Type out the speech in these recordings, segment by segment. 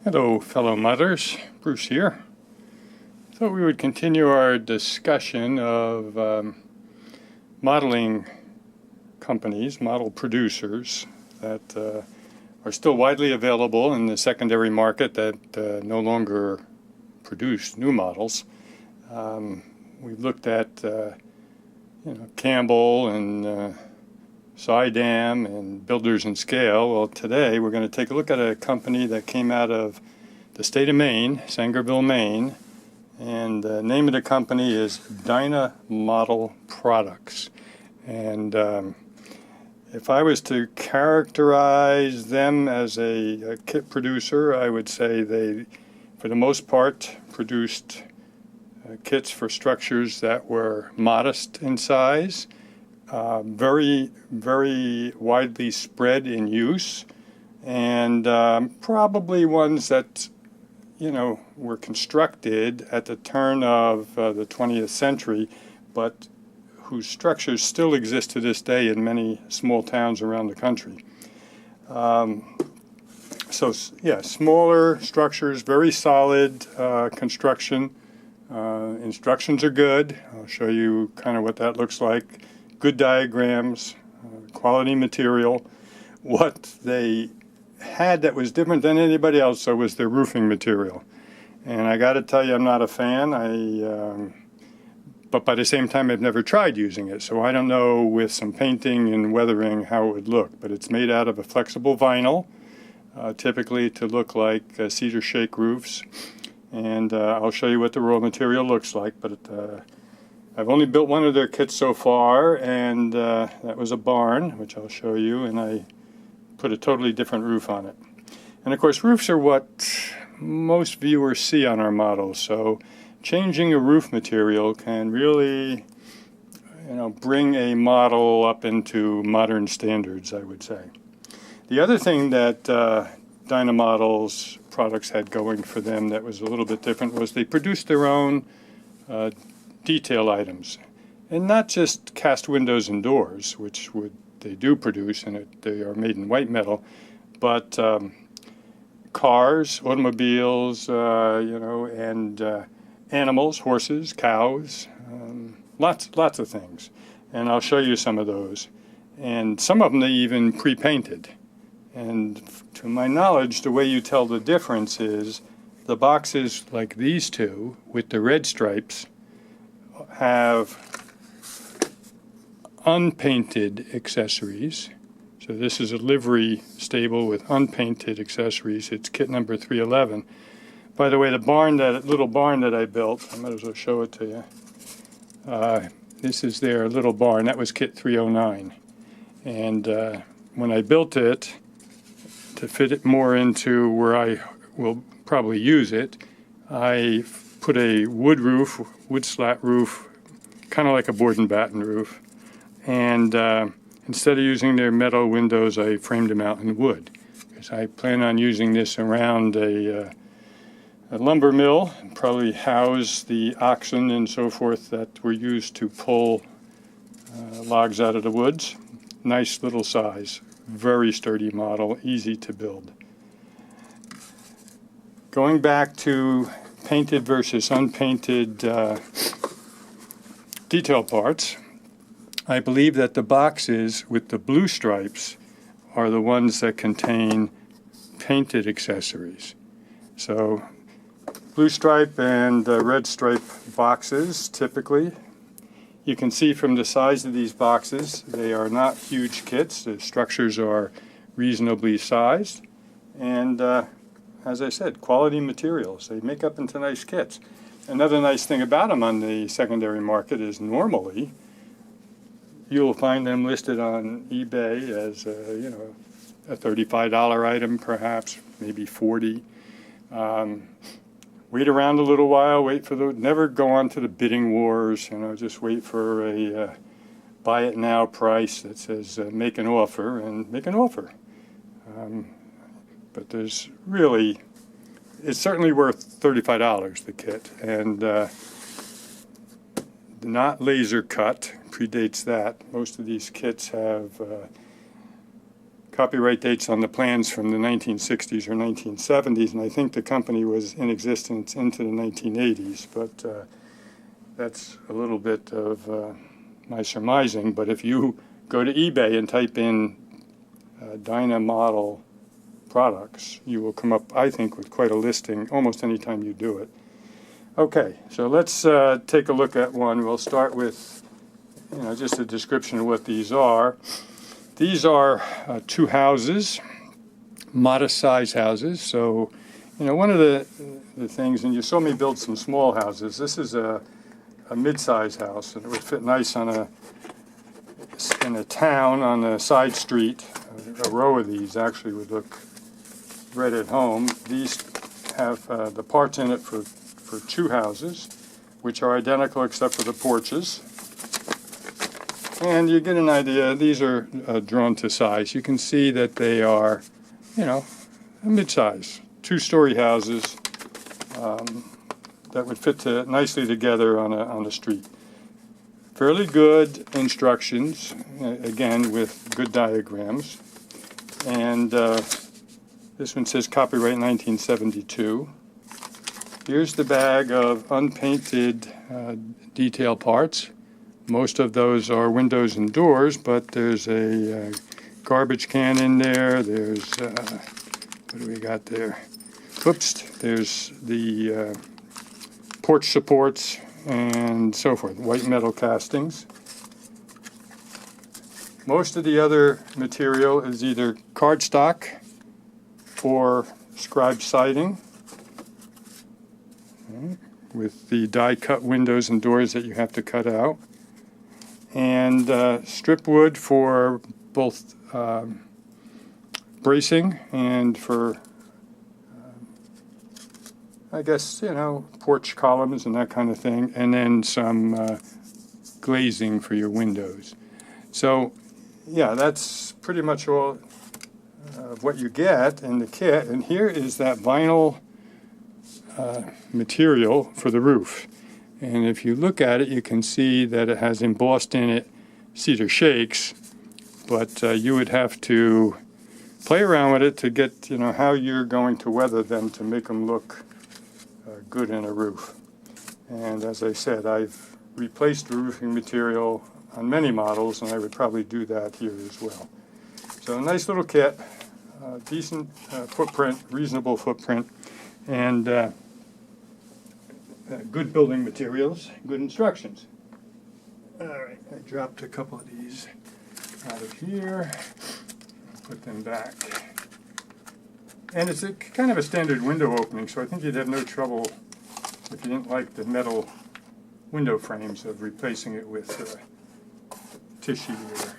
Hello, fellow modders. Bruce here. Thought we would continue our discussion of modeling companies, model producers that are still widely available in the secondary market that no longer produce new models. We've looked at Campbell and Sidam and Builders and Scale. Well, today we're going to take a look at a company that came out of the state of Maine, Sangerville, Maine, and the name of the company is Dyna Model Products. And if I was to characterize them as a kit producer, I would say they, for the most part, produced kits for structures that were modest in size, very, very widely spread in use, and probably ones that, were constructed at the turn of the 20th century, but whose structures still exist to this day in many small towns around the country. Smaller structures, very solid construction. Instructions are good. I'll show you kind of what that looks like. Good diagrams, quality material. What they had that was different than anybody else, though, was their roofing material. And I got to tell you, I'm not a fan. But by the same time, I've never tried using it, so I don't know with some painting and weathering how it would look. But it's made out of a flexible vinyl, typically to look like cedar shake roofs. And I'll show you what the raw material looks like. But I've only built one of their kits so far, and that was a barn, which I'll show you, and I put a totally different roof on it. And of course, roofs are what most viewers see on our models, so changing a roof material can really, bring a model up into modern standards, I would say. The other thing that Dyna Model's products had going for them that was a little bit different was they produced their own detail items, and not just cast windows and doors, which they do produce, and they are made in white metal, but cars, automobiles, and animals, horses, cows, lots of things. And I'll show you some of those. And some of them they even pre-painted. And to my knowledge, the way you tell the difference is the boxes like these two with the red stripes have unpainted accessories. So this is a livery stable with unpainted accessories. It's kit number 311. By the way, that little barn that I built, I might as well show it to you. This is their little barn. That was kit 309. And when I built it, to fit it more into where I will probably use it, I put a wood slat roof, kind of like a board and batten roof. And instead of using their metal windows, I framed them out in wood, because I plan on using this around a lumber mill, and probably house the oxen and so forth that were used to pull logs out of the woods. Nice little size, very sturdy model, easy to build. Going back to painted versus unpainted detail parts, I believe that the boxes with the blue stripes are the ones that contain painted accessories. So blue stripe and red stripe boxes, typically. You can see from the size of these boxes, they are not huge kits. The structures are reasonably sized. And as I said, quality materials. They make up into nice kits. Another nice thing about them on the secondary market is normally you'll find them listed on eBay as a $35 item, perhaps, maybe $40. Wait around a little while, never go on to the bidding wars, just wait for a buy it now price that says make an offer, and make an offer. But there's really, it's certainly worth $35, the kit, and not laser cut, predates that. Most of these kits have copyright dates on the plans from the 1960s or 1970s, and I think the company was in existence into the 1980s, but that's a little bit of my surmising. But if you go to eBay and type in Dyna Model Products, you will come up, I think, with quite a listing almost any time you do it. Okay, so let's take a look at one. We'll start with just a description of what these are. These are two houses, modest size houses. So, one of the things, and you saw me build some small houses. This is a mid-size house, and it would fit nice in a town on a side street. A row of these actually would look right at home. These have the parts in it for two houses, which are identical except for the porches. And you get an idea. These are drawn to size. You can see that they are, a mid-size, two-story houses that would fit nicely together on a street. Fairly good instructions, again with good diagrams. And this one says copyright 1972. Here's the bag of unpainted detail parts. Most of those are windows and doors, but there's a garbage can in there. There's, what do we got there? Oops, there's the porch supports and so forth, white metal castings. Most of the other material is either cardstock or scribe siding, with the die-cut windows and doors that you have to cut out. And strip wood for both bracing and for, I guess, porch columns and that kind of thing, and then some glazing for your windows. So, yeah, that's pretty much all of what you get in the kit. And here is that vinyl material for the roof. And if you look at it, you can see that it has embossed in it cedar shakes, but you would have to play around with it to get, how you're going to weather them to make them look good in a roof. And as I said, I've replaced the roofing material on many models, and I would probably do that here as well. So a nice little kit, decent footprint, reasonable footprint, and good building materials, good instructions. All right, I dropped a couple of these out of here, put them back. And it's kind of a standard window opening, so I think you'd have no trouble, if you didn't like the metal window frames, of replacing it with tissue or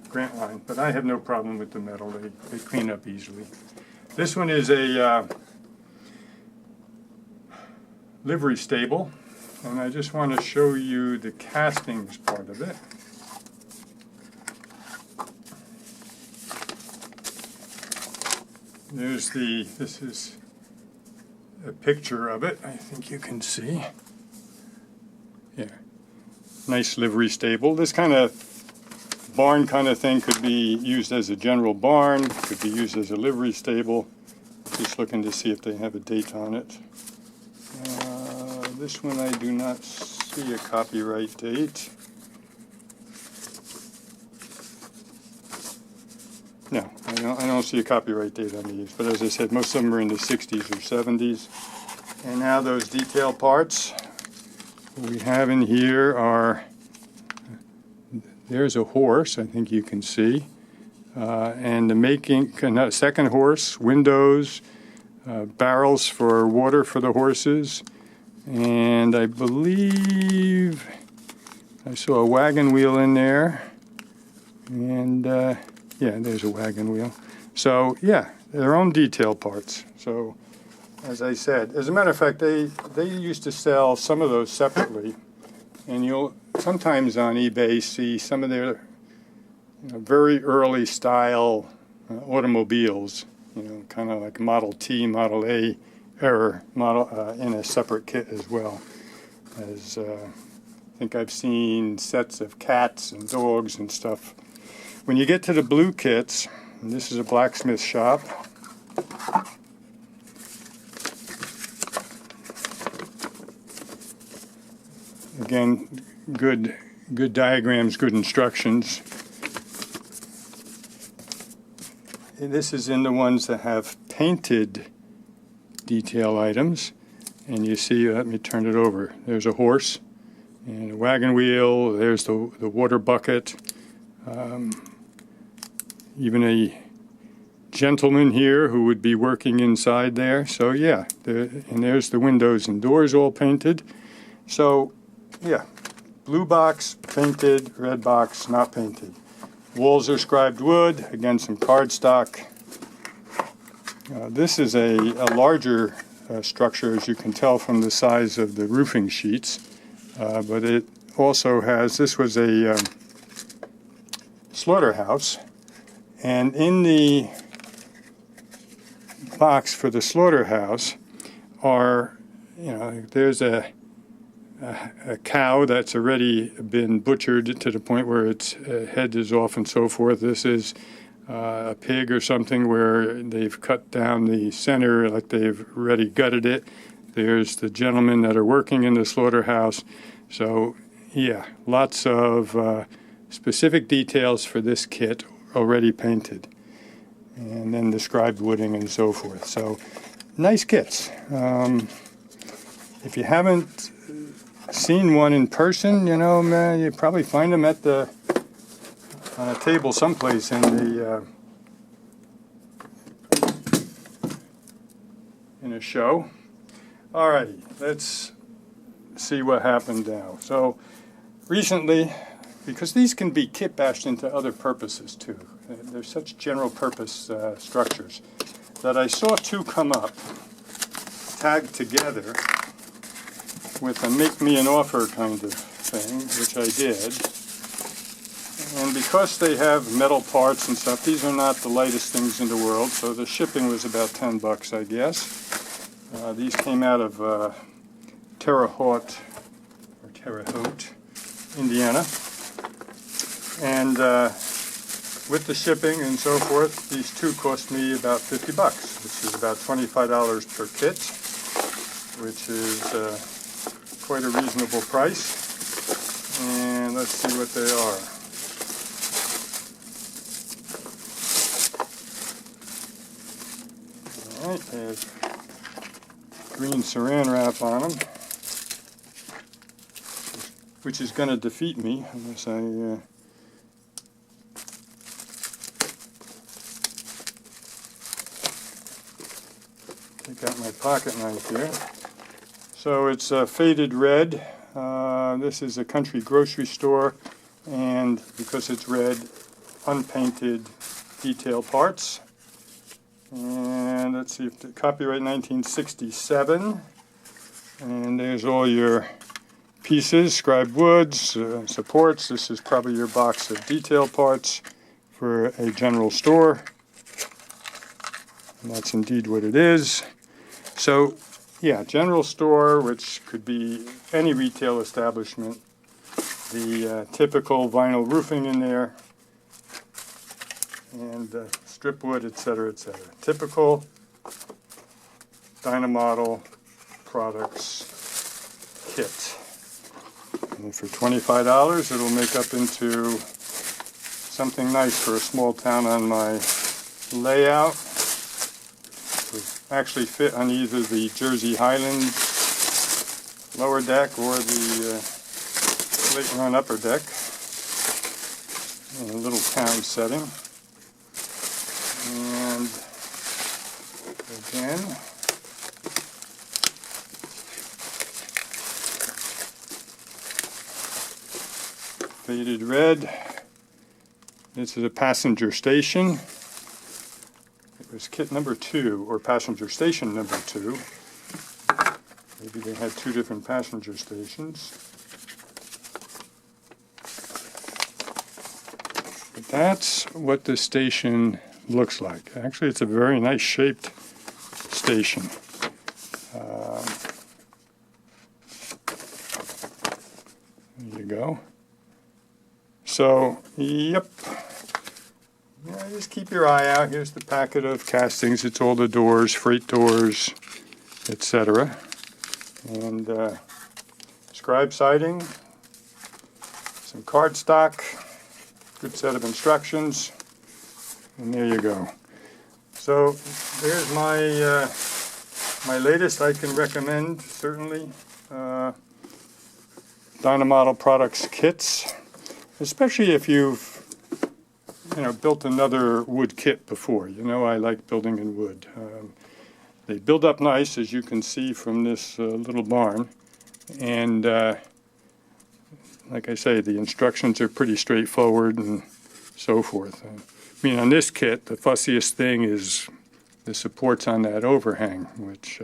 grant line. But I have no problem with the metal, they clean up easily. This one is a livery stable, and I just want to show you the castings part of it. This is a picture of it, I think you can see. Yeah, nice livery stable. This kind of barn kind of thing could be used as a general barn, could be used as a livery stable. Just looking to see if they have a date on it. This one I do not see a copyright date. No, I don't see a copyright date on these, but as I said, most of them are in the 60s or 70s. And now those detail parts we have in here are, there's a horse, I think you can see, and the making, second horse, windows, barrels for water for the horses, and I believe I saw a wagon wheel in there, and yeah, there's a wagon wheel. So yeah, their own detail parts. So as I said, as a matter of fact, they used to sell some of those separately, and you'll sometimes on eBay see some of their very early style automobiles, kind of like Model T, Model A, model in a separate kit as well. As I think I've seen sets of cats and dogs and stuff. When you get to the blue kits, And this is a blacksmith shop. Again, good diagrams, good instructions. And this is in the ones that have painted detail items. And you see, let me turn it over. There's a horse and a wagon wheel. There's the water bucket. Even a gentleman here who would be working inside there. So yeah, and there's the windows and doors all painted. So yeah, blue box painted, red box not painted. Walls are scribed wood, again some cardstock. This is a larger structure, as you can tell from the size of the roofing sheets, but it also has, this was a slaughterhouse, and in the box for the slaughterhouse are, there's a cow that's already been butchered to the point where its head is off and so forth. This is a pig or something where they've cut down the center, like they've already gutted it. There's the gentlemen that are working in the slaughterhouse. So yeah, lots of specific details for this kit already painted, and then described wooding and so forth. So nice kits. If you haven't seen one in person, man, you probably find them at on a table someplace in a show. Alrighty, let's see what happened now. So recently, because these can be kit bashed into other purposes too, they're such general purpose structures, that I saw two come up tagged together with a make me an offer kind of thing, which I did. And because they have metal parts and stuff, these are not the lightest things in the world, so the shipping was about $10, I guess. These came out of Terre Haute, Indiana. And with the shipping and so forth, these two cost me about $50, which is about $25 per kit, which is quite a reasonable price. And let's see what they are. Alright, there's green saran wrap on them, which is going to defeat me unless I take out my pocket knife here. So it's faded red. This is a country grocery store, and because it's red, unpainted detail parts. And let's see if the copyright 1967. And there's all your pieces, scribed woods, supports. This is probably your box of detail parts for a general store. And that's indeed what it is. So yeah, general store, which could be any retail establishment. The typical vinyl roofing in there, and strip wood, etc., etc. Typical Dyna Model Products kit. And for $25, it'll make up into something nice for a small town on my layout. Actually fit on either the Jersey Highlands lower deck or the Lake Run upper deck in a little town setting. And again, faded red. This is a passenger station. It was kit number 2, or passenger station number 2. Maybe they had 2 different passenger stations. But that's what the station looks like. Actually, it's a very nice shaped station. There you go. So, yep. Yeah, just keep your eye out. Here's the packet of castings. It's all the doors, freight doors, etc. And scribe siding, some cardstock, good set of instructions, and there you go. So there's my my latest I can recommend, certainly. Dyna Model Products kits, especially if you've built another wood kit before. I like building in wood. They build up nice, as you can see from this little barn, and like I say, the instructions are pretty straightforward and so forth. I mean, on this kit, the fussiest thing is the supports on that overhang, which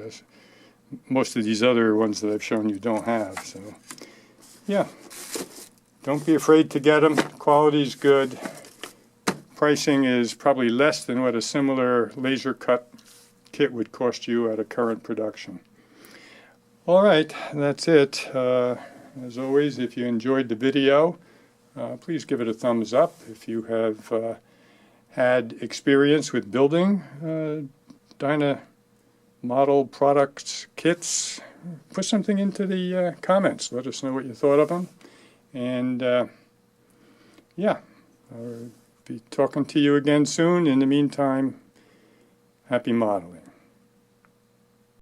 most of these other ones that I've shown you don't have. So, yeah, don't be afraid to get them. Quality's good. Pricing is probably less than what a similar laser cut kit would cost you at a current production. All right, that's it. As always, if you enjoyed the video, please give it a thumbs up. If you have had experience with building Dyna Model Products kits, put something into the comments. Let us know what you thought of them. And yeah, I'll be talking to you again soon. In the meantime, happy modeling.